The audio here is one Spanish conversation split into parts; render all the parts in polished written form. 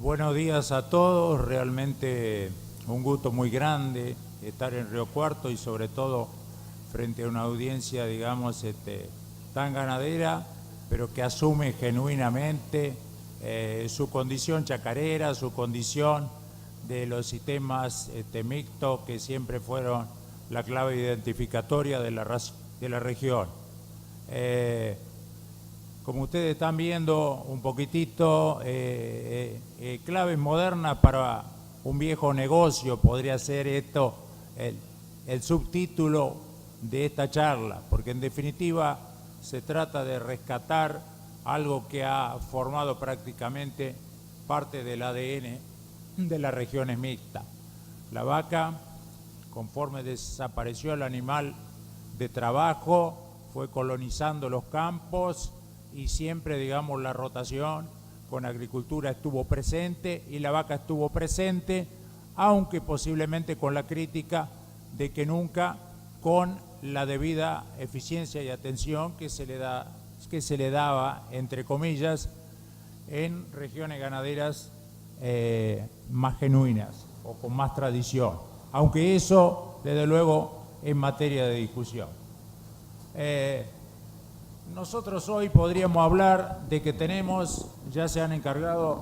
Buenos días a todos, realmente un gusto muy grande estar en Río Cuarto y sobre todo frente a una audiencia, digamos, tan ganadera, pero que asume genuinamente su condición chacarera, su condición de los sistemas mixtos que siempre fueron la clave identificatoria de la región. Como ustedes están viendo un poquitito, claves modernas para un viejo negocio, podría ser esto el subtítulo de esta charla, porque en definitiva se trata de rescatar algo que ha formado prácticamente parte del ADN de las regiones mixtas. La vaca, conforme desapareció el animal de trabajo, fue colonizando los campos y siempre, digamos, la rotación con agricultura estuvo presente y la vaca estuvo presente, aunque posiblemente con la crítica de que nunca con la debida eficiencia y atención que se le daba, entre comillas, en regiones ganaderas más genuinas o con más tradición, aunque eso, desde luego, es materia de discusión. Nosotros hoy podríamos hablar de que tenemos, ya se han encargado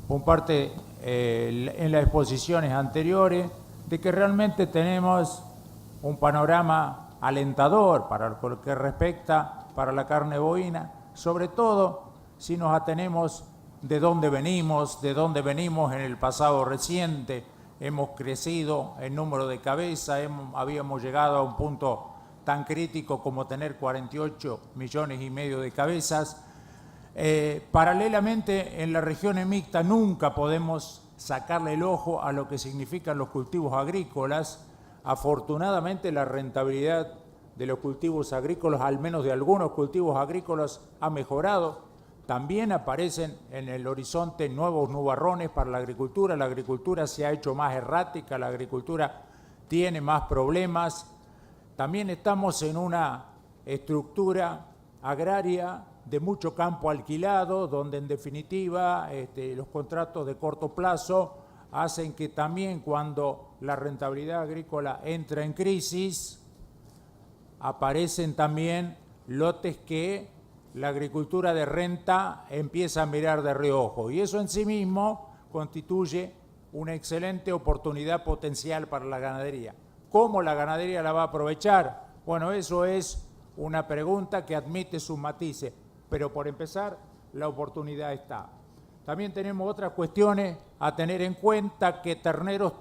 por parte en las exposiciones anteriores, de que realmente tenemos un panorama alentador para lo que respecta para la carne bovina, sobre todo si nos atenemos de dónde venimos en el pasado reciente. Hemos crecido en número de cabezas, habíamos llegado a un punto tan crítico como tener 48 millones y medio de cabezas. Paralelamente, en las regiones mixtas nunca podemos sacarle el ojo a lo que significan los cultivos agrícolas. Afortunadamente, la rentabilidad de los cultivos agrícolas, al menos de algunos cultivos agrícolas, ha mejorado. También aparecen en el horizonte nuevos nubarrones para la agricultura. La agricultura se ha hecho más errática, la agricultura tiene más problemas. También estamos en una estructura agraria de mucho campo alquilado, donde en definitiva los contratos de corto plazo hacen que también cuando la rentabilidad agrícola entra en crisis, aparecen también lotes que la agricultura de renta empieza a mirar de reojo. Y eso en sí mismo constituye una excelente oportunidad potencial para la ganadería. ¿Cómo la ganadería la va a aprovechar? Bueno, eso es una pregunta que admite sus matices, pero por empezar, la oportunidad está. También tenemos otras cuestiones a tener en cuenta, que terneros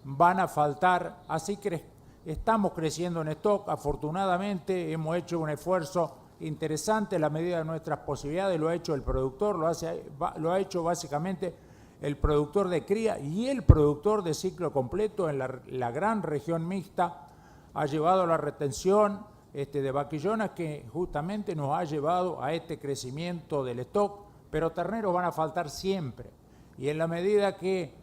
van a faltar, así que estamos creciendo en stock. Afortunadamente hemos hecho un esfuerzo interesante en la medida de nuestras posibilidades, lo ha hecho el productor, lo ha hecho básicamente el productor de cría y el productor de ciclo completo en la gran región mixta. Ha llevado a la retención de vaquillonas que justamente nos ha llevado a este crecimiento del stock, pero terneros van a faltar siempre. Y en la medida que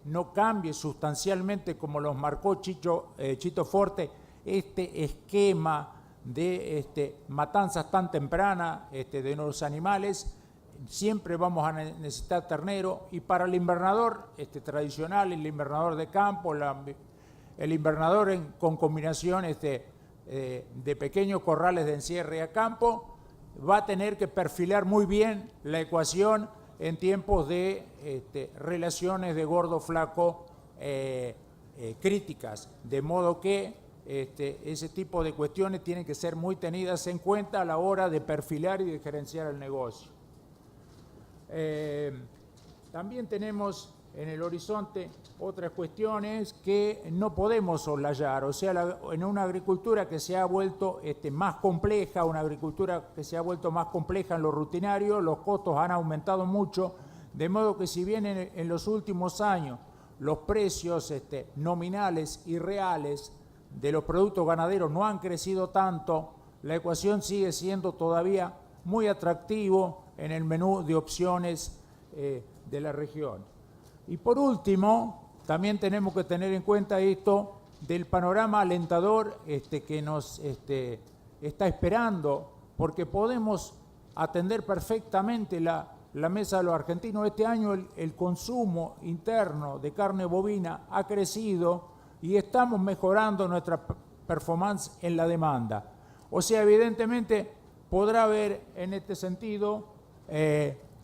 no cambie sustancialmente, como los marcó Chito Forte, este esquema de matanzas tan tempranas de los animales, siempre vamos a necesitar ternero. Y para el invernador tradicional, el invernador de campo, el invernador con combinaciones de pequeños corrales de encierre a campo, va a tener que perfilar muy bien la ecuación en tiempos de relaciones de gordo-flaco críticas, de modo que ese tipo de cuestiones tienen que ser muy tenidas en cuenta a la hora de perfilar y de gerenciar el negocio. También tenemos en el horizonte otras cuestiones que no podemos soslayar, o sea, en una agricultura que se ha vuelto más compleja, una agricultura que se ha vuelto más compleja en lo rutinario, los costos han aumentado mucho, de modo que si bien en los últimos años los precios nominales y reales de los productos ganaderos no han crecido tanto, la ecuación sigue siendo todavía muy atractivo en el menú de opciones de la región. Y por último, también tenemos que tener en cuenta esto del panorama alentador que nos está esperando, porque podemos atender perfectamente la mesa de los argentinos. Este año el consumo interno de carne bovina ha crecido y estamos mejorando nuestra performance en la demanda. O sea, evidentemente podrá haber en este sentido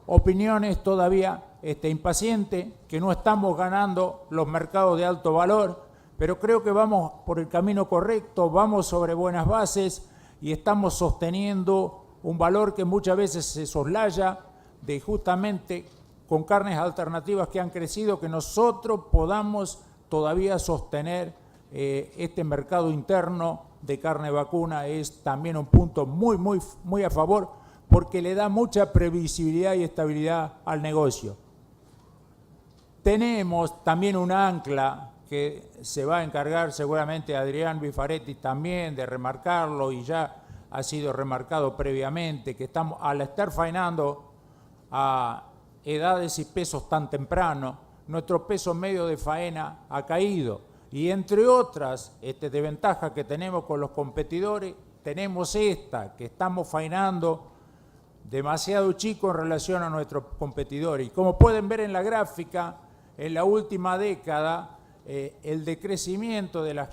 opiniones todavía impacientes, que no estamos ganando los mercados de alto valor, pero creo que vamos por el camino correcto, vamos sobre buenas bases y estamos sosteniendo un valor que muchas veces se soslaya de justamente con carnes alternativas que han crecido, que nosotros podamos todavía sostener este mercado interno de carne vacuna. Es también un punto muy a favor, porque le da mucha previsibilidad y estabilidad al negocio. Tenemos también un ancla que se va a encargar seguramente Adrián Bifaretti también de remarcarlo, y ya ha sido remarcado previamente, que estamos, al estar faenando a edades y pesos tan temprano, nuestro peso medio de faena ha caído, y entre otras desventajas que tenemos con los competidores, tenemos esta, que estamos faenando demasiado chico en relación a nuestros competidores. Y como pueden ver en la gráfica, en la última década, el decrecimiento de las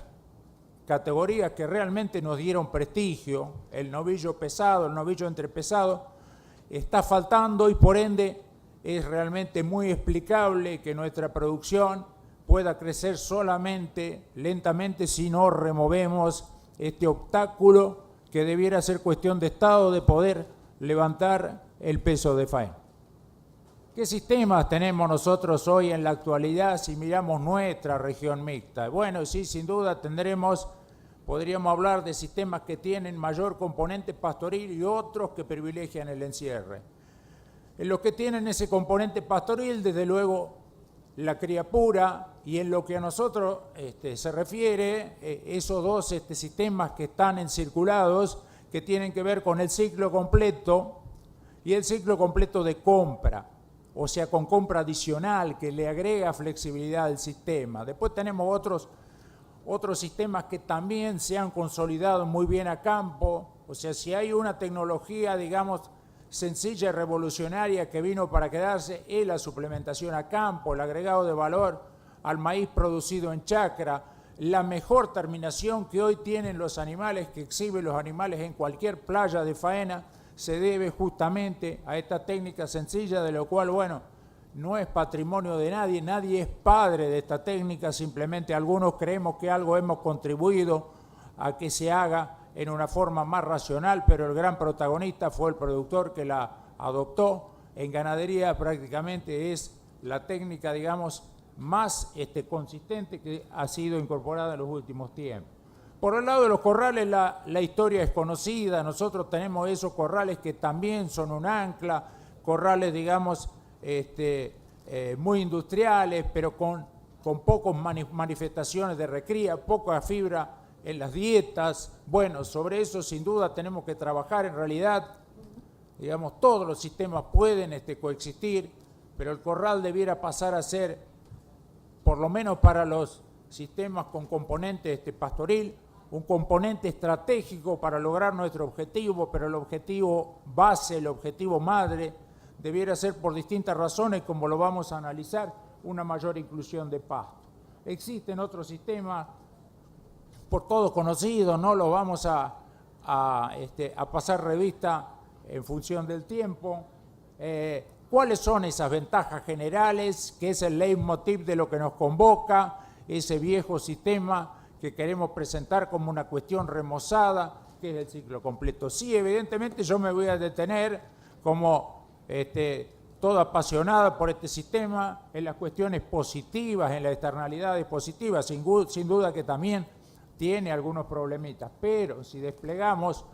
categorías que realmente nos dieron prestigio, el novillo pesado, el novillo entrepesado, está faltando, y por ende es realmente muy explicable que nuestra producción pueda crecer solamente lentamente si no removemos este obstáculo que debiera ser cuestión de Estado, de poder levantar el peso de faena. ¿Qué sistemas tenemos nosotros hoy en la actualidad si miramos nuestra región mixta? Bueno, sí, sin duda podríamos hablar de sistemas que tienen mayor componente pastoril y otros que privilegian el encierre. En los que tienen ese componente pastoril, desde luego, la cría pura, y en lo que a nosotros se refiere, esos dos sistemas que están encirculados, que tienen que ver con el ciclo completo y el ciclo completo de compra, o sea, con compra adicional que le agrega flexibilidad al sistema. Después tenemos otros sistemas que también se han consolidado muy bien a campo. O sea, si hay una tecnología, digamos, sencilla y revolucionaria que vino para quedarse, es la suplementación a campo, el agregado de valor al maíz producido en chacra, la mejor terminación que hoy tienen los animales, que exhiben los animales en cualquier playa de faena, se debe justamente a esta técnica sencilla, de lo cual, bueno, no es patrimonio de nadie, nadie es padre de esta técnica, simplemente algunos creemos que algo hemos contribuido a que se haga en una forma más racional, pero el gran protagonista fue el productor que la adoptó. En ganadería prácticamente es la técnica, digamos, más consistente que ha sido incorporada en los últimos tiempos. Por el lado de los corrales, la historia es conocida. Nosotros tenemos esos corrales que también son un ancla, corrales, digamos, muy industriales, pero con pocas manifestaciones de recría, poca fibra en las dietas. Bueno, sobre eso sin duda tenemos que trabajar. En realidad, digamos, todos los sistemas pueden coexistir, pero el corral debiera pasar a ser, por lo menos para los sistemas con componente pastoril, un componente estratégico para lograr nuestro objetivo, pero el objetivo base, el objetivo madre, debiera ser, por distintas razones, como lo vamos a analizar, una mayor inclusión de pasto. Existen otros sistemas, por todos conocidos, no lo vamos a pasar revista en función del tiempo. ¿Cuáles son esas ventajas generales, que es el leitmotiv de lo que nos convoca, ese viejo sistema que queremos presentar como una cuestión remozada, que es el ciclo completo? Sí, evidentemente yo me voy a detener como toda apasionada por este sistema en las cuestiones positivas, en las externalidades positivas, sin duda que también tiene algunos problemitas, pero si desplegamos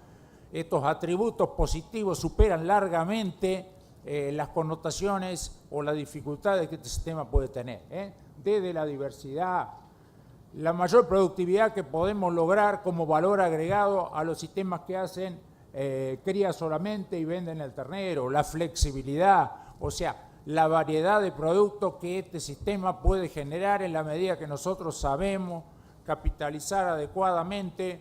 estos atributos positivos superan largamente las connotaciones o las dificultades que este sistema puede tener, desde la diversidad, la mayor productividad que podemos lograr como valor agregado a los sistemas que hacen cría solamente y venden el ternero, la flexibilidad, o sea, la variedad de productos que este sistema puede generar en la medida que nosotros sabemos capitalizar adecuadamente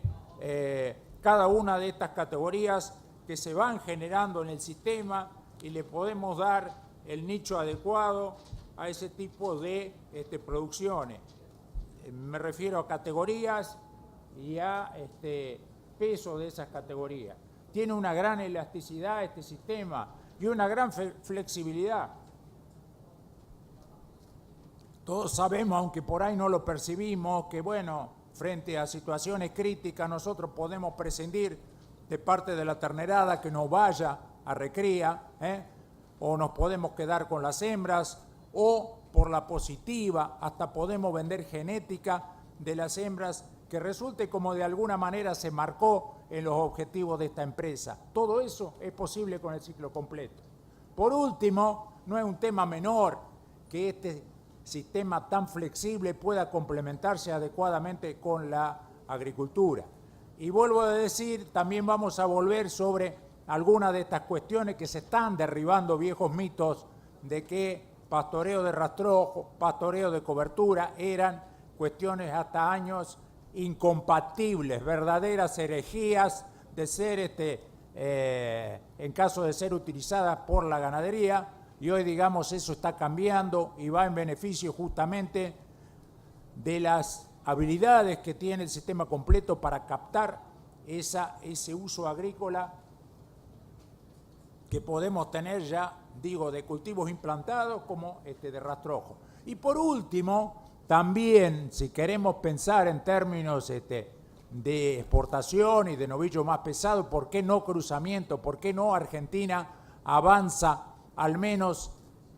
cada una de estas categorías que se van generando en el sistema y le podemos dar el nicho adecuado a ese tipo de producciones. Me refiero a categorías y a peso de esas categorías. Tiene una gran elasticidad este sistema y una gran flexibilidad. Todos sabemos, aunque por ahí no lo percibimos, que bueno, frente a situaciones críticas nosotros podemos prescindir de parte de la ternerada que nos vaya a recría, o nos podemos quedar con las hembras, o por la positiva hasta podemos vender genética de las hembras que resulte como de alguna manera se marcó en los objetivos de esta empresa. Todo eso es posible con el ciclo completo. Por último, no es un tema menor que este sistema tan flexible pueda complementarse adecuadamente con la agricultura. Y vuelvo a decir, también vamos a volver sobre algunas de estas cuestiones que se están derribando, viejos mitos de que pastoreo de rastrojo, pastoreo de cobertura eran cuestiones hasta años incompatibles, verdaderas herejías de ser, en caso de ser utilizadas por la ganadería, y hoy, digamos, eso está cambiando y va en beneficio justamente de las habilidades que tiene el sistema completo para captar ese uso agrícola que podemos tener ya, digo, de cultivos implantados como de rastrojo. Y por último, también, si queremos pensar en términos de exportación y de novillo más pesado, ¿por qué no cruzamiento? ¿Por qué no Argentina avanza al menos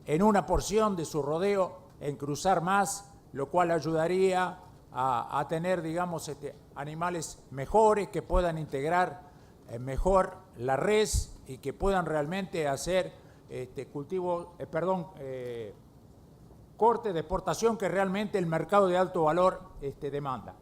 en una porción de su rodeo en cruzar más, lo cual ayudaría a tener, digamos, animales mejores que puedan integrar mejor la res y que puedan realmente hacer corte de exportación que realmente el mercado de alto valor demanda.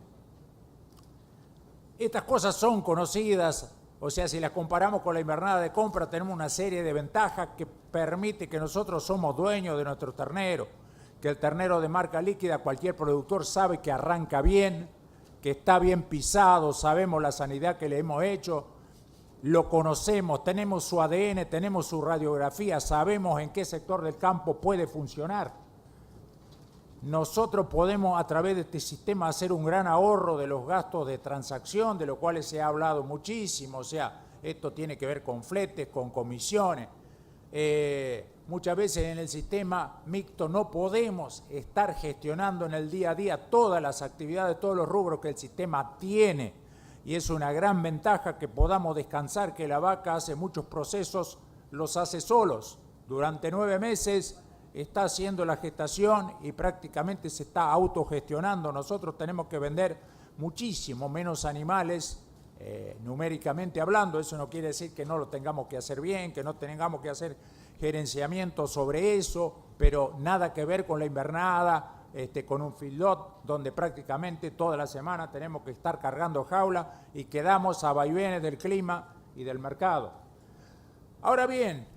Estas cosas son conocidas, o sea, si las comparamos con la invernada de compra, tenemos una serie de ventajas que permite que nosotros somos dueños de nuestro ternero, que el ternero de marca líquida, cualquier productor sabe que arranca bien, que está bien pisado, sabemos la sanidad que le hemos hecho, lo conocemos, tenemos su ADN, tenemos su radiografía, sabemos en qué sector del campo puede funcionar. Nosotros podemos a través de este sistema hacer un gran ahorro de los gastos de transacción, de los cuales se ha hablado muchísimo, o sea, esto tiene que ver con fletes, con comisiones. Muchas veces en el sistema mixto no podemos estar gestionando en el día a día todas las actividades, todos los rubros que el sistema tiene, y es una gran ventaja que podamos descansar, que la vaca hace muchos procesos, los hace solos. Durante 9 meses está haciendo la gestación y prácticamente se está autogestionando. Nosotros tenemos que vender muchísimo menos animales, numéricamente hablando. Eso no quiere decir que no lo tengamos que hacer bien, que no tengamos que hacer gerenciamiento sobre eso, pero nada que ver con la invernada, con un feedlot donde prácticamente toda la semana tenemos que estar cargando jaula y quedamos a vaivenes del clima y del mercado. Ahora bien,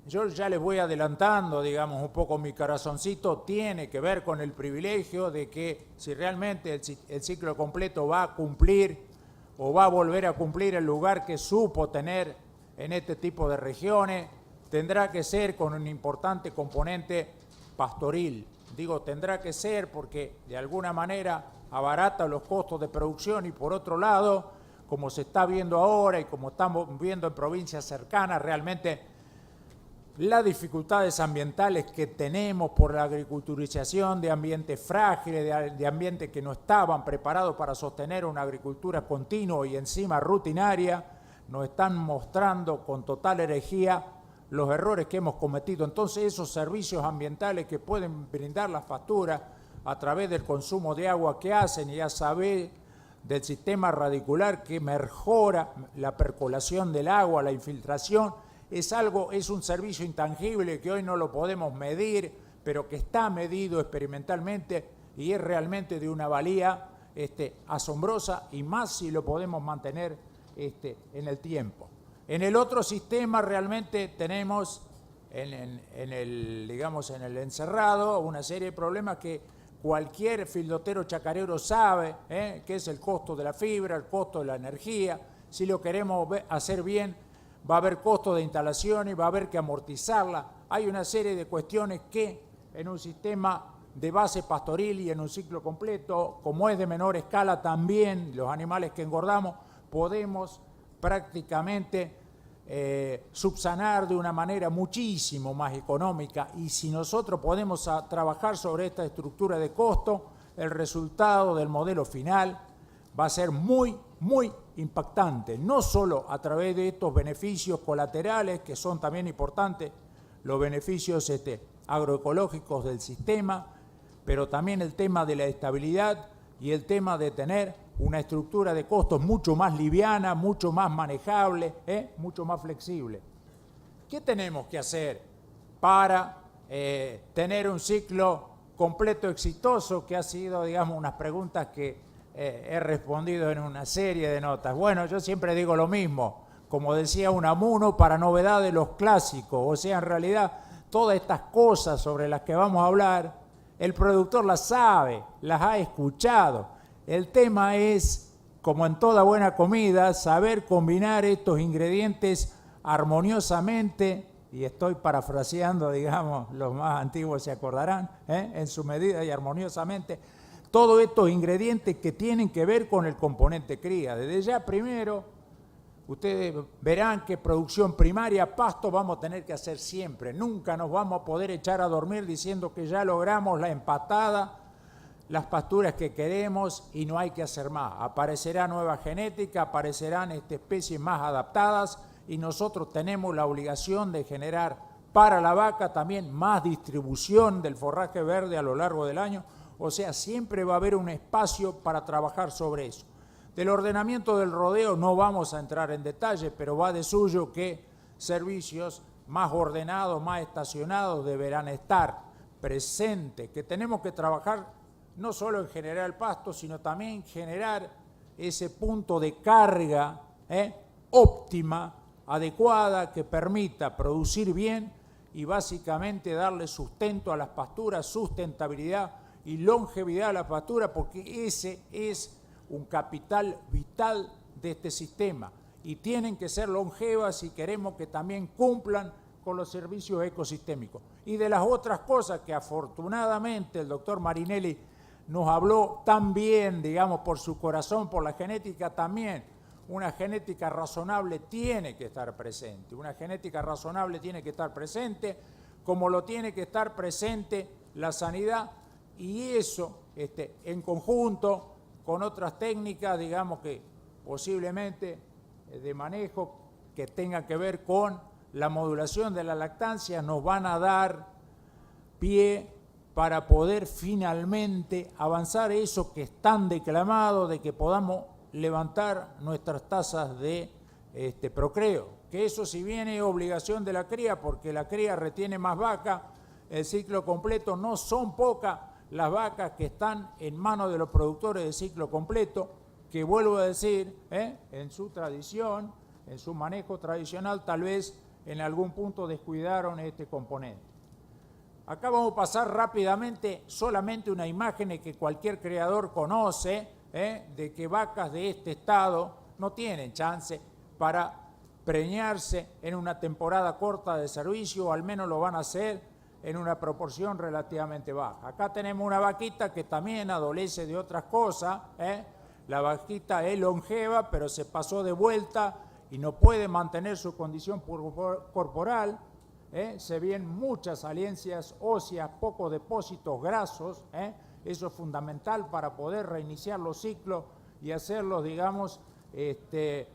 yo ya les voy adelantando, digamos, un poco mi corazoncito tiene que ver con el privilegio de que si realmente el ciclo completo va a cumplir o va a volver a cumplir el lugar que supo tener en este tipo de regiones, tendrá que ser con un importante componente pastoril. Digo, tendrá que ser porque de alguna manera abarata los costos de producción y por otro lado, como se está viendo ahora y como estamos viendo en provincias cercanas, realmente las dificultades ambientales que tenemos por la agriculturización de ambientes frágiles, de ambientes que no estaban preparados para sostener una agricultura continua y encima rutinaria, nos están mostrando con total herejía los errores que hemos cometido. Entonces esos servicios ambientales que pueden brindar las pasturas a través del consumo de agua que hacen, y ya sabe, del sistema radicular que mejora la percolación del agua, la infiltración, es un servicio intangible que hoy no lo podemos medir, pero que está medido experimentalmente y es realmente de una valía asombrosa, y más si lo podemos mantener en el tiempo. En el otro sistema realmente tenemos en el encerrado una serie de problemas que cualquier fildotero chacarero sabe, que es el costo de la fibra, el costo de la energía. Si lo queremos hacer bien, va a haber costos de instalaciones, va a haber que amortizarla. Hay una serie de cuestiones que en un sistema de base pastoril y en un ciclo completo, como es de menor escala también, los animales que engordamos, podemos prácticamente subsanar de una manera muchísimo más económica, y si nosotros podemos trabajar sobre esta estructura de costo, el resultado del modelo final va a ser muy, muy impactante, no solo a través de estos beneficios colaterales, que son también importantes, los beneficios agroecológicos del sistema, pero también el tema de la estabilidad y el tema de tener una estructura de costos mucho más liviana, mucho más manejable, mucho más flexible. ¿Qué tenemos que hacer para tener un ciclo completo exitoso? Que ha sido, digamos, unas preguntas que he respondido en una serie de notas. Bueno, yo siempre digo lo mismo, como decía Unamuno, para novedad de los clásicos. O sea, en realidad, todas estas cosas sobre las que vamos a hablar, el productor las sabe, las ha escuchado. El tema es, como en toda buena comida, saber combinar estos ingredientes armoniosamente, y estoy parafraseando, digamos, los más antiguos se acordarán, en su medida y armoniosamente, todos estos ingredientes que tienen que ver con el componente cría. Desde ya primero, ustedes verán que producción primaria, pasto, vamos a tener que hacer siempre. Nunca nos vamos a poder echar a dormir diciendo que ya logramos la empatada, las pasturas que queremos y no hay que hacer más. Aparecerá nueva genética, aparecerán especies más adaptadas y nosotros tenemos la obligación de generar para la vaca también más distribución del forraje verde a lo largo del año. O sea, siempre va a haber un espacio para trabajar sobre eso. Del ordenamiento del rodeo no vamos a entrar en detalle, pero va de suyo que servicios más ordenados, más estacionados deberán estar presentes, que tenemos que trabajar no solo en generar el pasto, sino también generar ese punto de carga óptima, adecuada, que permita producir bien y básicamente darle sustento a las pasturas, sustentabilidad y longevidad a la pastura, porque ese es un capital vital de este sistema y tienen que ser longevas si queremos que también cumplan con los servicios ecosistémicos. Y de las otras cosas que afortunadamente el doctor Marinelli nos habló tan bien, digamos, por su corazón, por la genética también, una genética razonable tiene que estar presente, una genética razonable tiene que estar presente, como lo tiene que estar presente la sanidad, y eso en conjunto con otras técnicas, digamos, que posiblemente de manejo que tengan que ver con la modulación de la lactancia, nos van a dar pie para poder finalmente avanzar eso que es tan declamado, de que podamos levantar nuestras tasas de procreo. Que eso, si bien es obligación de la cría, porque la cría retiene más vacas, el ciclo completo no son pocas las vacas que están en manos de los productores de ciclo completo, que vuelvo a decir, en su tradición, en su manejo tradicional, tal vez en algún punto descuidaron este componente. Acá vamos a pasar rápidamente solamente una imagen que cualquier creador conoce, de que vacas de este estado no tienen chance para preñarse en una temporada corta de servicio, o al menos lo van a hacer en una proporción relativamente baja. Acá tenemos una vaquita que también adolece de otras cosas, La vaquita es longeva, pero se pasó de vuelta y no puede mantener su condición corporal, se ven muchas salencias óseas, pocos depósitos grasos, eso es fundamental para poder reiniciar los ciclos y hacerlos, digamos, de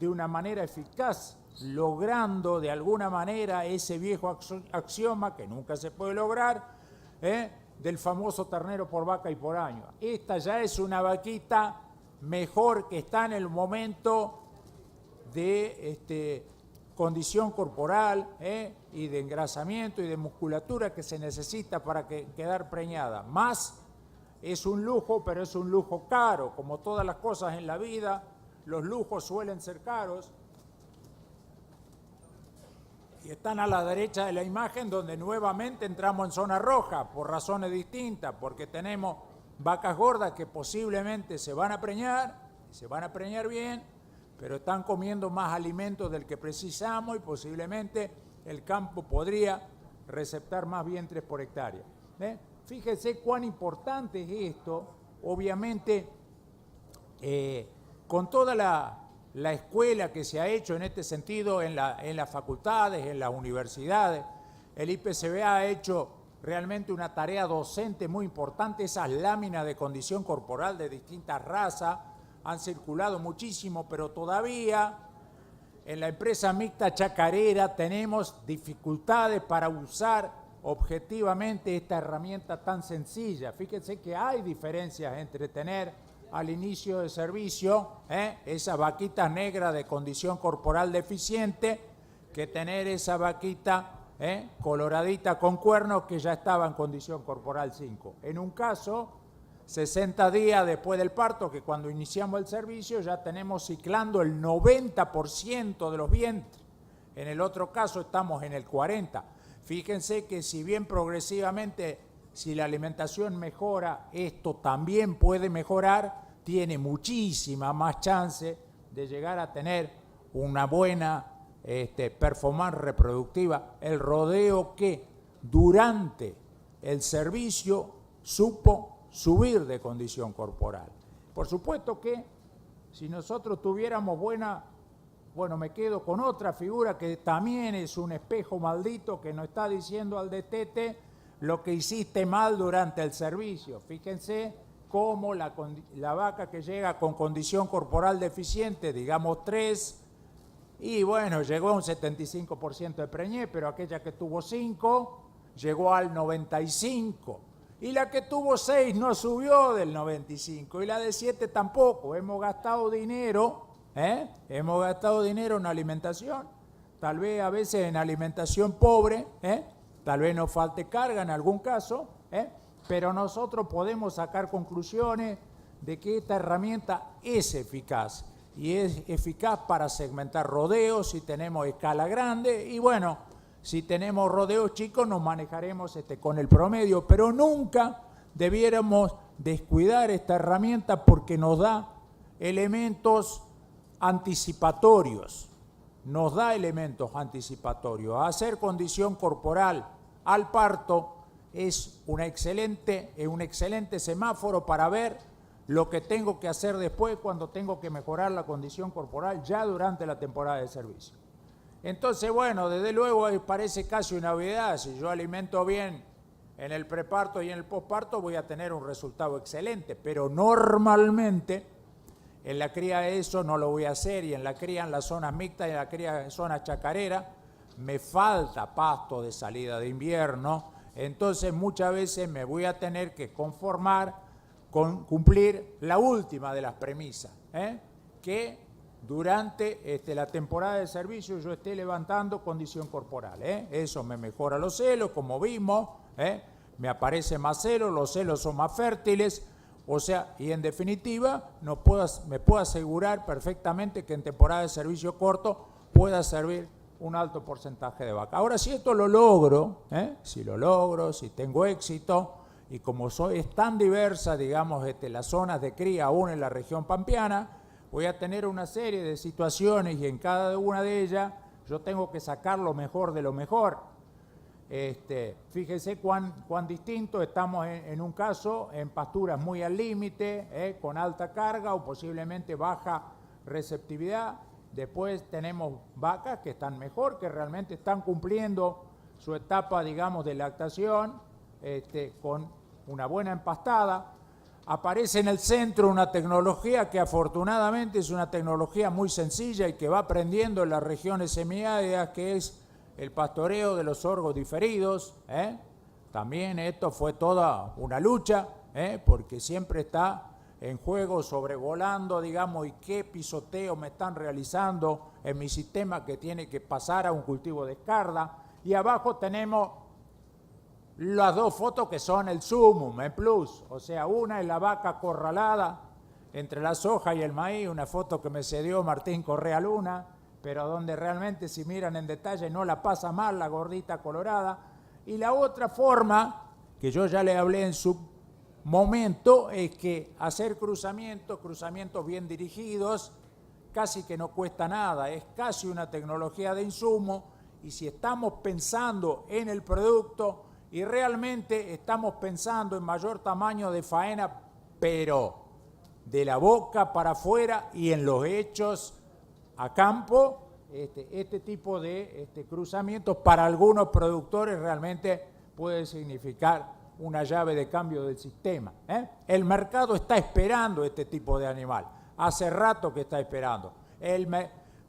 una manera eficaz, logrando de alguna manera ese viejo axioma que nunca se puede lograr, del famoso ternero por vaca y por año. Esta ya es una vaquita mejor, que está en el momento de condición corporal y de engrasamiento y de musculatura que se necesita para quedar preñada. Más es un lujo, pero es un lujo caro. Como todas las cosas en la vida, los lujos suelen ser caros. Y están a la derecha de la imagen, donde nuevamente entramos en zona roja por razones distintas, porque tenemos vacas gordas que posiblemente se van a preñar bien, pero están comiendo más alimentos del que precisamos y posiblemente el campo podría receptar más vientres por hectárea. Fíjense cuán importante es esto. Obviamente, con toda la escuela que se ha hecho en este sentido en las facultades, en las universidades, el IPCBA ha hecho realmente una tarea docente muy importante. Esas láminas de condición corporal de distintas razas han circulado muchísimo, pero todavía en la empresa mixta chacarera tenemos dificultades para usar objetivamente esta herramienta tan sencilla. Fíjense que hay diferencias entre tener al inicio de servicio esa vaquita negra de condición corporal deficiente que tener esa vaquita coloradita con cuernos que ya estaba en condición corporal 5. En un caso, 60 días después del parto, que cuando iniciamos el servicio ya tenemos ciclando el 90% de los vientres. En el otro caso estamos en el 40%. Fíjense que si bien progresivamente, si la alimentación mejora, esto también puede mejorar, tiene muchísima más chance de llegar a tener una buena performance reproductiva. El rodeo que durante el servicio supo subir de condición corporal. Por supuesto que si nosotros tuviéramos bueno, me quedo con otra figura que también es un espejo maldito que nos está diciendo al destete lo que hiciste mal durante el servicio. Fíjense cómo la vaca que llega con condición corporal deficiente, digamos 3, y bueno, llegó a un 75% de preñez, pero aquella que tuvo 5 llegó al 95%. Y la que tuvo 6 no subió del 95, y la de 7 tampoco. Hemos gastado dinero, hemos gastado dinero en alimentación, tal vez a veces en alimentación pobre, tal vez nos falte carga en algún caso, pero nosotros podemos sacar conclusiones de que esta herramienta es eficaz, y es eficaz para segmentar rodeos si tenemos escala grande, y bueno, si tenemos rodeos chicos nos manejaremos con el promedio, pero nunca debiéramos descuidar esta herramienta porque nos da elementos anticipatorios, Hacer condición corporal al parto es un excelente semáforo para ver lo que tengo que hacer después cuando tengo que mejorar la condición corporal ya durante la temporada de servicio. Entonces, bueno, desde luego parece casi una obviedad. Si yo alimento bien en el preparto y en el posparto voy a tener un resultado excelente, pero normalmente en la cría eso no lo voy a hacer, y en la cría en las zonas mixtas y en la cría en zonas chacareras me falta pasto de salida de invierno, entonces muchas veces me voy a tener que conformar con cumplir la última de las premisas, que durante la temporada de servicio yo esté levantando condición corporal. Eso me mejora los celos, como vimos, me aparece más celos, los celos son más fértiles, o sea, y en definitiva me puedo asegurar perfectamente que en temporada de servicio corto pueda servir un alto porcentaje de vaca. Ahora, si esto lo logro, si tengo éxito, y como es tan diversa, digamos, las zonas de cría aún en la región pampeana, voy a tener una serie de situaciones y en cada una de ellas yo tengo que sacar lo mejor de lo mejor. Fíjense cuán distinto estamos en un caso en pasturas muy al límite, con alta carga o posiblemente baja receptividad. Después tenemos vacas que están mejor, que realmente están cumpliendo su etapa, digamos, de lactación, con una buena empastada. Aparece en el centro una tecnología que afortunadamente es una tecnología muy sencilla y que va aprendiendo en las regiones semiáridas, que es el pastoreo de los sorgos diferidos. También esto fue toda una lucha, porque siempre está en juego sobrevolando, digamos, y qué pisoteo me están realizando en mi sistema que tiene que pasar a un cultivo de escarda. Y abajo tenemos las dos fotos que son el sumum, el plus, o sea, una es la vaca acorralada entre la soja y el maíz, una foto que me cedió Martín Correa Luna, pero donde realmente si miran en detalle no la pasa mal la gordita colorada. Y la otra forma, que yo ya le hablé en su momento, es que hacer cruzamientos bien dirigidos, casi que no cuesta nada, es casi una tecnología de insumo, y si estamos pensando en el producto y realmente estamos pensando en mayor tamaño de faena, pero de la boca para afuera y en los hechos a campo, este tipo de cruzamientos para algunos productores realmente puede significar una llave de cambio del sistema. El mercado está esperando este tipo de animal, hace rato que está esperando.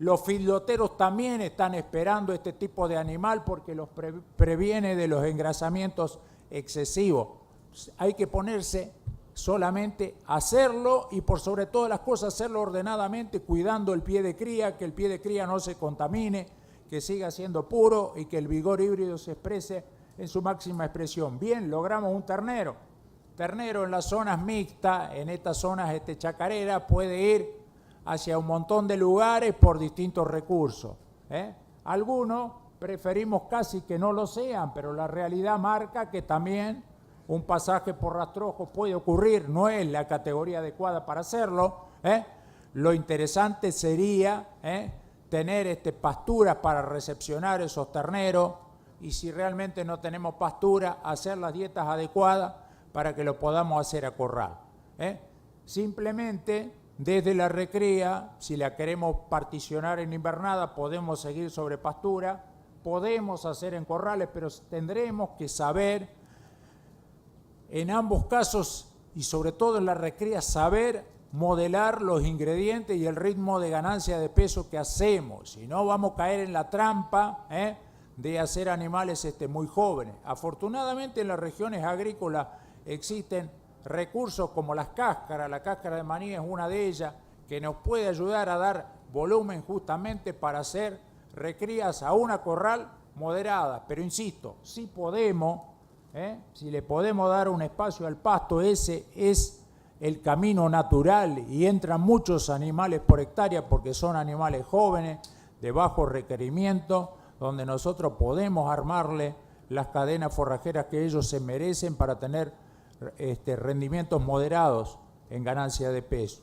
Los fildoteros también están esperando este tipo de animal porque los previene de los engrasamientos excesivos. Hay que ponerse solamente a hacerlo y por sobre todas las cosas hacerlo ordenadamente, cuidando el pie de cría, que el pie de cría no se contamine, que siga siendo puro y que el vigor híbrido se exprese en su máxima expresión. Bien, logramos un ternero. Ternero en las zonas mixtas, en estas zonas chacareras, puede ir hacia un montón de lugares por distintos recursos. Algunos preferimos casi que no lo sean, pero la realidad marca que también un pasaje por rastrojo puede ocurrir, no es la categoría adecuada para hacerlo. Lo interesante sería tener pasturas para recepcionar esos terneros, y si realmente no tenemos pastura, hacer las dietas adecuadas para que lo podamos hacer a corral. Simplemente desde la recría, si la queremos particionar en invernada, podemos seguir sobre pastura, podemos hacer en corrales, pero tendremos que saber, en ambos casos y sobre todo en la recría, saber modelar los ingredientes y el ritmo de ganancia de peso que hacemos. Si no, vamos a caer en la trampa de hacer animales muy jóvenes. Afortunadamente en las regiones agrícolas existen recursos como las cáscaras. La cáscara de maní es una de ellas que nos puede ayudar a dar volumen justamente para hacer recrías a una corral moderada. Pero insisto, si podemos, si le podemos dar un espacio al pasto, ese es el camino natural, y entran muchos animales por hectárea porque son animales jóvenes, de bajo requerimiento, donde nosotros podemos armarle las cadenas forrajeras que ellos se merecen para tener rendimientos moderados en ganancia de peso.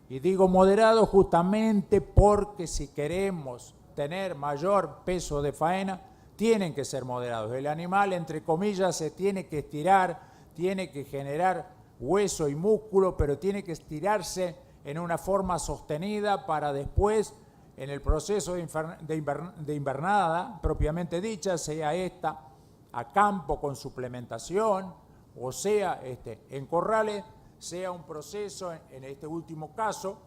Y digo moderados justamente porque si queremos tener mayor peso de faena, tienen que ser moderados. El animal, entre comillas, se tiene que estirar, tiene que generar hueso y músculo, pero tiene que estirarse en una forma sostenida para después, en el proceso de invernada propiamente dicha, sea esta a campo con suplementación, o sea en corrales, sea un proceso, en este último caso,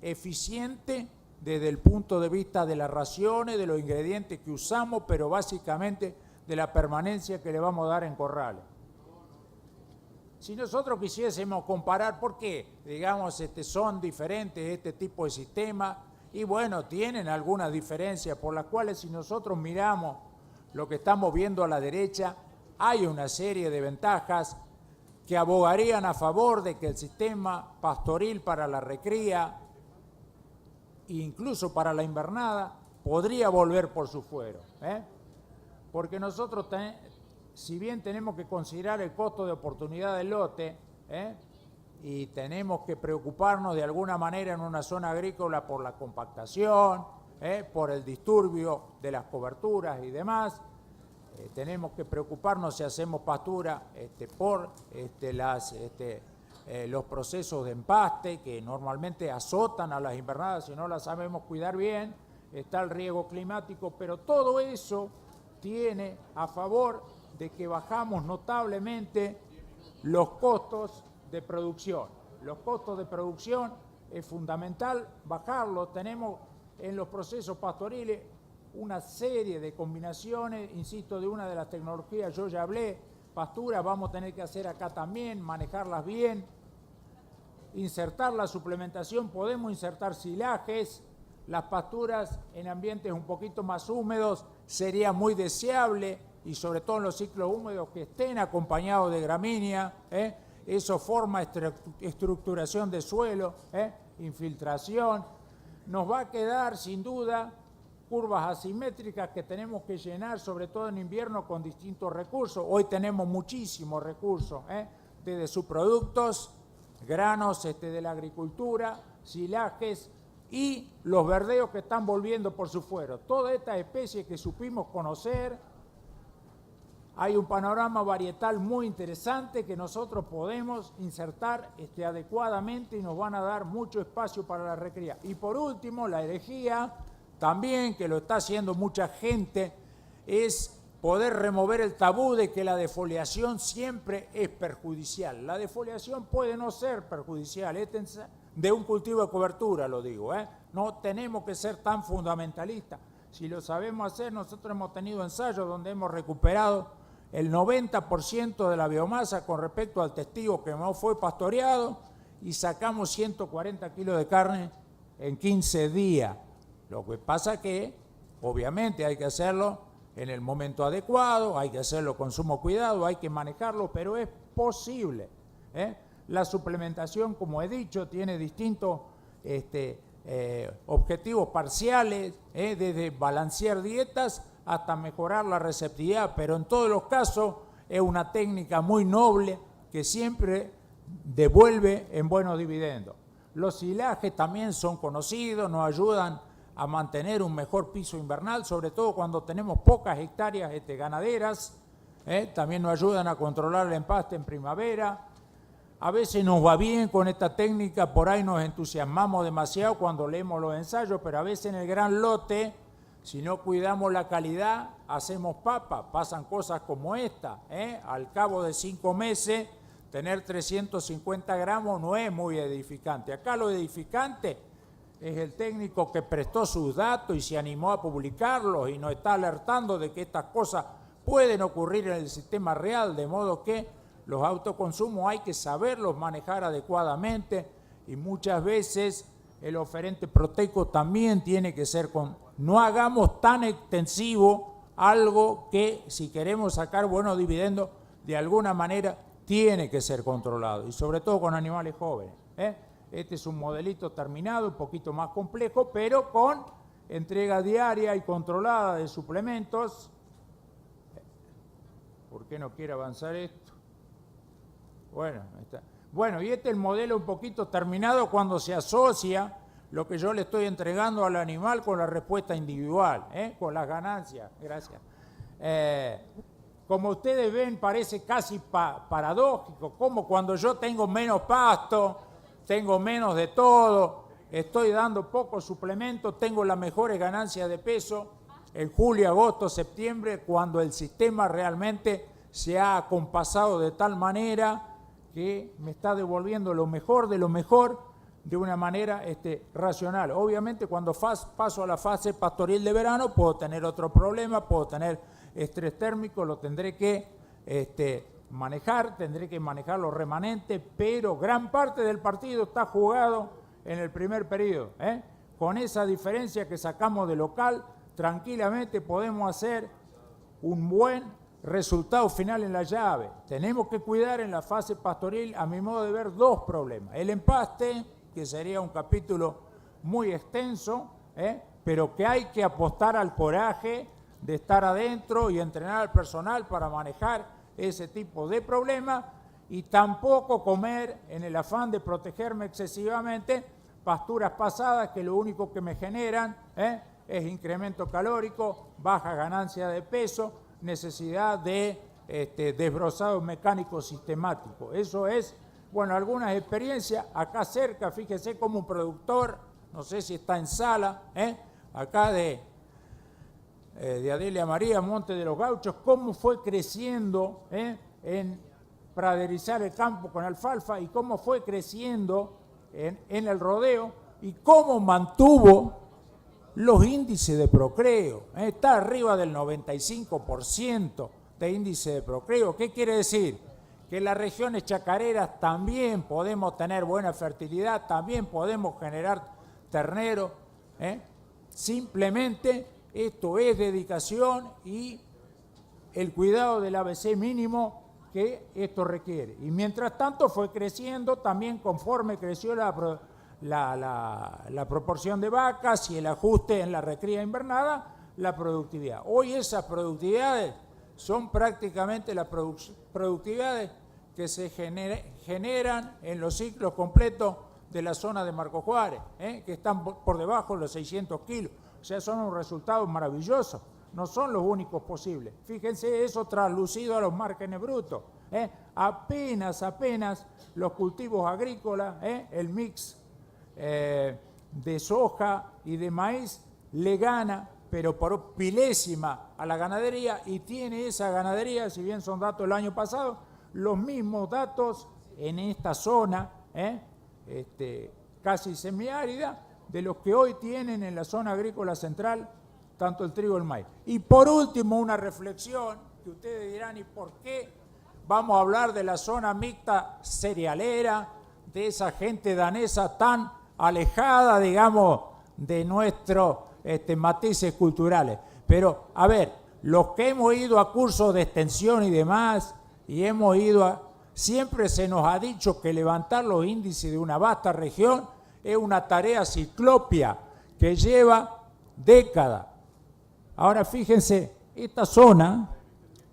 eficiente desde el punto de vista de las raciones, de los ingredientes que usamos, pero básicamente de la permanencia que le vamos a dar en corrales. Si nosotros quisiésemos comparar, ¿por qué? Digamos, son diferentes este tipo de sistemas, y bueno, tienen algunas diferencias por las cuales si nosotros miramos lo que estamos viendo a la derecha, hay una serie de ventajas que abogarían a favor de que el sistema pastoril para la recría, incluso para la invernada, podría volver por su fuero. Porque nosotros, si bien tenemos que considerar el costo de oportunidad del lote, y tenemos que preocuparnos de alguna manera en una zona agrícola por la compactación, por el disturbio de las coberturas y demás, tenemos que preocuparnos si hacemos pastura por los procesos de empaste que normalmente azotan a las invernadas si no las sabemos cuidar bien, está el riesgo climático, pero todo eso tiene a favor de que bajamos notablemente los costos de producción. Los costos de producción es fundamental bajarlos. Tenemos en los procesos pastoriles una serie de combinaciones, insisto, de una de las tecnologías, yo ya hablé, pasturas vamos a tener que hacer acá también, manejarlas bien, insertar la suplementación, podemos insertar silajes, las pasturas en ambientes un poquito más húmedos sería muy deseable, y sobre todo en los ciclos húmedos que estén acompañados de gramínea, eso forma estructuración de suelo, infiltración, nos va a quedar sin duda curvas asimétricas que tenemos que llenar, sobre todo en invierno, con distintos recursos. Hoy tenemos muchísimos recursos, desde subproductos, granos de la agricultura, silajes, y los verdeos que están volviendo por su fuero. Todas estas especies que supimos conocer, hay un panorama varietal muy interesante que nosotros podemos insertar adecuadamente y nos van a dar mucho espacio para la recría. Y por último, la herejía, también que lo está haciendo mucha gente, es poder remover el tabú de que la defoliación siempre es perjudicial. La defoliación puede no ser perjudicial, de un cultivo de cobertura, lo digo, No tenemos que ser tan fundamentalistas. Si lo sabemos hacer, nosotros hemos tenido ensayos donde hemos recuperado el 90% de la biomasa con respecto al testigo que no fue pastoreado y sacamos 140 kilos de carne en 15 días. Lo que pasa es que, obviamente, hay que hacerlo en el momento adecuado, hay que hacerlo con sumo cuidado, hay que manejarlo, pero es posible. La suplementación, como he dicho, tiene distintos objetivos parciales, desde balancear dietas hasta mejorar la receptividad, pero en todos los casos es una técnica muy noble que siempre devuelve en buenos dividendos. Los silajes también son conocidos, nos ayudan a mantener un mejor piso invernal, sobre todo cuando tenemos pocas hectáreas ganaderas, también nos ayudan a controlar el empaste en primavera. A veces nos va bien con esta técnica, por ahí nos entusiasmamos demasiado cuando leemos los ensayos, pero a veces en el gran lote, si no cuidamos la calidad, hacemos papa, pasan cosas como esta, Al cabo de 5 meses, tener 350 gramos no es muy edificante. Acá lo edificante es el técnico que prestó sus datos y se animó a publicarlos y nos está alertando de que estas cosas pueden ocurrir en el sistema real, de modo que los autoconsumos hay que saberlos manejar adecuadamente y muchas veces el oferente proteico también tiene que ser no hagamos tan extensivo algo que si queremos sacar buenos dividendos de alguna manera tiene que ser controlado y sobre todo con animales jóvenes. Este es un modelito terminado, un poquito más complejo, pero con entrega diaria y controlada de suplementos. ¿Por qué no quiere avanzar esto? Bueno, está. Bueno, y este es el modelo un poquito terminado cuando se asocia lo que yo le estoy entregando al animal con la respuesta individual, con las ganancias. Gracias. Como ustedes ven, parece casi paradójico, como cuando yo tengo menos pasto, tengo menos de todo, estoy dando pocos suplementos, tengo las mejores ganancias de peso en julio, agosto, septiembre, cuando el sistema realmente se ha acompasado de tal manera que me está devolviendo lo mejor de una manera racional. Obviamente, cuando paso a la fase pastoril de verano, puedo tener otro problema, puedo tener estrés térmico, lo tendré que tendré que manejar los remanentes, pero gran parte del partido está jugado en el primer periodo. Con esa diferencia que sacamos de local, tranquilamente podemos hacer un buen resultado final en la llave. Tenemos que cuidar en la fase pastoril, a mi modo de ver, 2 problemas. El empaste, que sería un capítulo muy extenso, pero que hay que apostar al coraje de estar adentro y entrenar al personal para manejar ese tipo de problemas y tampoco comer en el afán de protegerme excesivamente pasturas pasadas que lo único que me generan es incremento calórico, baja ganancia de peso, necesidad de desbrozado mecánico sistemático. Eso es, bueno, algunas experiencias acá cerca, fíjese como un productor, no sé si está en Sala, acá de Adelia María, Monte de los Gauchos, cómo fue creciendo en praderizar el campo con alfalfa y cómo fue creciendo en el rodeo y cómo mantuvo los índices de procreo. Está arriba del 95% de índice de procreo. ¿Qué quiere decir? Que en las regiones chacareras también podemos tener buena fertilidad, también podemos generar ternero. Simplemente esto es dedicación y el cuidado del ABC mínimo que esto requiere. Y mientras tanto fue creciendo también conforme creció la proporción de vacas y el ajuste en la recría invernada, la productividad. Hoy esas productividades son prácticamente las productividades que se generan en los ciclos completos de la zona de Marco Juárez, que están por debajo de los 600 kilos. O sea, son un resultado maravilloso. No son los únicos posibles. Fíjense eso traslucido a los márgenes brutos. Apenas los cultivos agrícolas, el mix de soja y de maíz le gana, pero por pilésima a la ganadería, y tiene esa ganadería, si bien son datos del año pasado, los mismos datos en esta zona casi semiárida de los que hoy tienen en la zona agrícola central, tanto el trigo y el maíz. Y por último, una reflexión que ustedes dirán, ¿y por qué vamos a hablar de la zona mixta cerealera, de esa gente danesa tan alejada, digamos, de nuestros matices culturales? Pero, a ver, los que hemos ido a cursos de extensión y demás, y hemos ido a... Siempre se nos ha dicho que levantar los índices de una vasta región es una tarea ciclópea que lleva décadas. Ahora fíjense, esta zona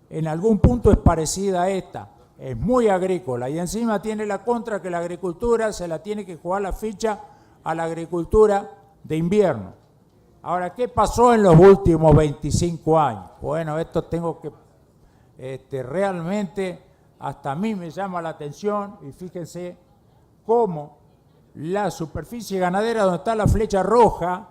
en algún punto es parecida a esta, es muy agrícola y encima tiene la contra que la agricultura se la tiene que jugar la ficha a la agricultura de invierno. Ahora, ¿qué pasó en los últimos 25 años? Bueno, esto tengo que realmente, hasta a mí me llama la atención, y fíjense cómo la superficie ganadera donde está la flecha roja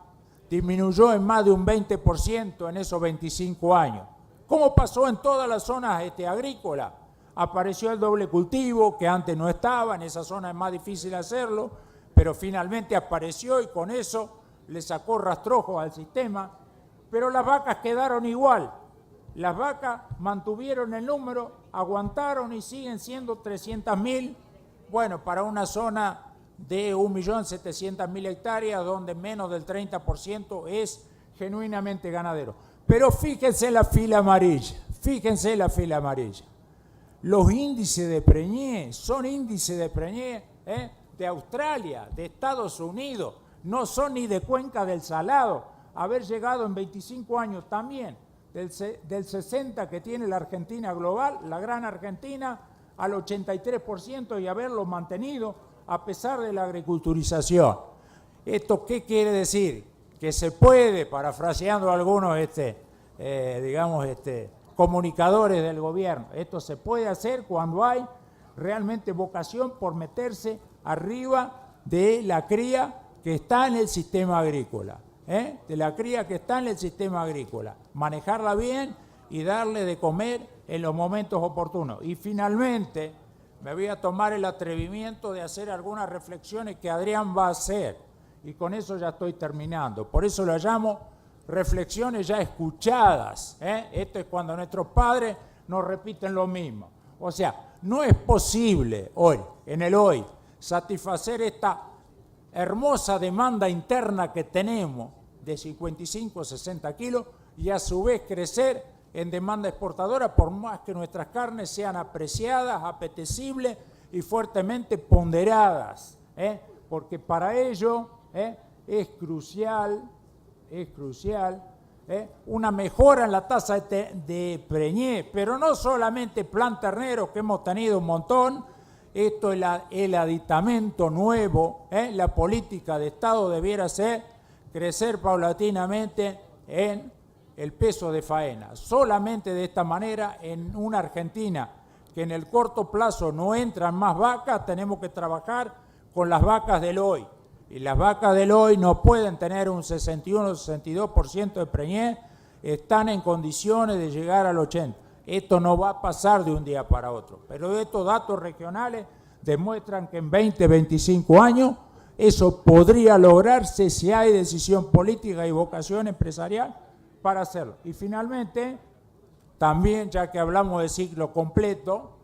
disminuyó en más de un 20% en esos 25 años. ¿Cómo pasó en todas las zonas agrícolas? Apareció el doble cultivo, que antes no estaba, en esa zona es más difícil hacerlo, pero finalmente apareció y con eso le sacó rastrojos al sistema, pero las vacas quedaron igual. Las vacas mantuvieron el número, aguantaron y siguen siendo 300.000, bueno, para una zona de 1.700.000 hectáreas, donde menos del 30% es genuinamente ganadero. Pero fíjense la fila amarilla, fíjense la fila amarilla. Los índices de preñez son índices de preñez de Australia, de Estados Unidos, no son ni de Cuenca del Salado. Haber llegado en 25 años también del 60% que tiene la Argentina global, la gran Argentina, al 83% y haberlo mantenido a pesar de la agriculturización. ¿Esto qué quiere decir? Que se puede, parafraseando a algunos comunicadores del gobierno, esto se puede hacer cuando hay realmente vocación por meterse arriba de la cría que está en el sistema agrícola, de la cría que está en el sistema agrícola, manejarla bien y darle de comer en los momentos oportunos. Y finalmente me voy a tomar el atrevimiento de hacer algunas reflexiones que Adrián va a hacer, y con eso ya estoy terminando. Por eso lo llamo reflexiones ya escuchadas. Esto es cuando nuestros padres nos repiten lo mismo. O sea, no es posible hoy, en el hoy, satisfacer esta hermosa demanda interna que tenemos de 55 o 60 kilos y a su vez crecer en demanda exportadora, por más que nuestras carnes sean apreciadas, apetecibles y fuertemente ponderadas, porque para ello es crucial una mejora en la tasa de preñez, pero no solamente plan ternero, que hemos tenido un montón. Esto es el aditamento nuevo, la política de Estado debiera ser crecer paulatinamente en el peso de faena. Solamente de esta manera, en una Argentina que en el corto plazo no entran más vacas, tenemos que trabajar con las vacas del hoy. Y las vacas del hoy no pueden tener un 61 o 62% de preñez, están en condiciones de llegar al 80%. Esto no va a pasar de un día para otro, pero estos datos regionales demuestran que en 20, 25 años eso podría lograrse si hay decisión política y vocación empresarial para hacerlo. Y finalmente, también ya que hablamos de ciclo completo,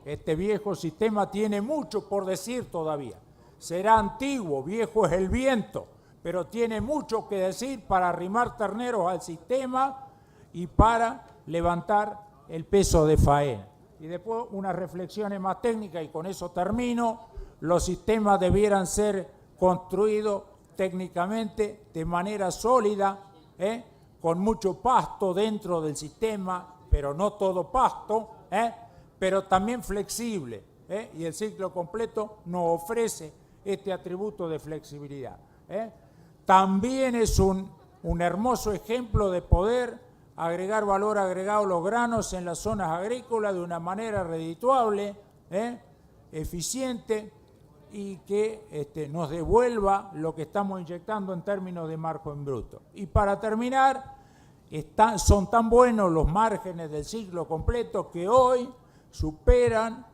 este viejo sistema tiene mucho por decir todavía. Será antiguo, viejo es el viento, pero tiene mucho que decir para arrimar terneros al sistema y para levantar el peso de faena. Y después unas reflexiones más técnicas, y con eso termino. Los sistemas debieran ser construidos técnicamente de manera sólida, con mucho pasto dentro del sistema, pero no todo pasto, pero también flexible, y el ciclo completo nos ofrece este atributo de flexibilidad. También es un hermoso ejemplo de poder agregar valor agregado a los granos en las zonas agrícolas de una manera redituable, eficiente, y que nos devuelva lo que estamos inyectando en términos de margen bruto. Y para terminar, son tan buenos los márgenes del ciclo completo que hoy superan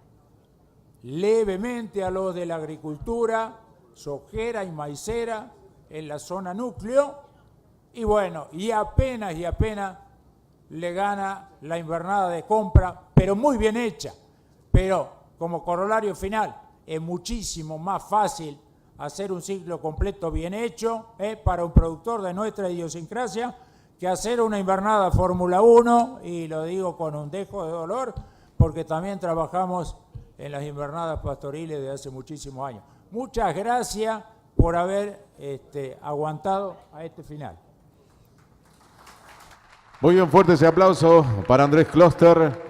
levemente a los de la agricultura sojera y maicera en la zona núcleo, y bueno, y apenas le gana la invernada de compra, pero muy bien hecha. Pero como corolario final, es muchísimo más fácil hacer un ciclo completo bien hecho para un productor de nuestra idiosincrasia que hacer una invernada Fórmula 1, y lo digo con un dejo de dolor, porque también trabajamos en las invernadas pastoriles de hace muchísimos años. Muchas gracias por haber aguantado a este final. Muy bien, fuerte ese aplauso para Andrés Kloster.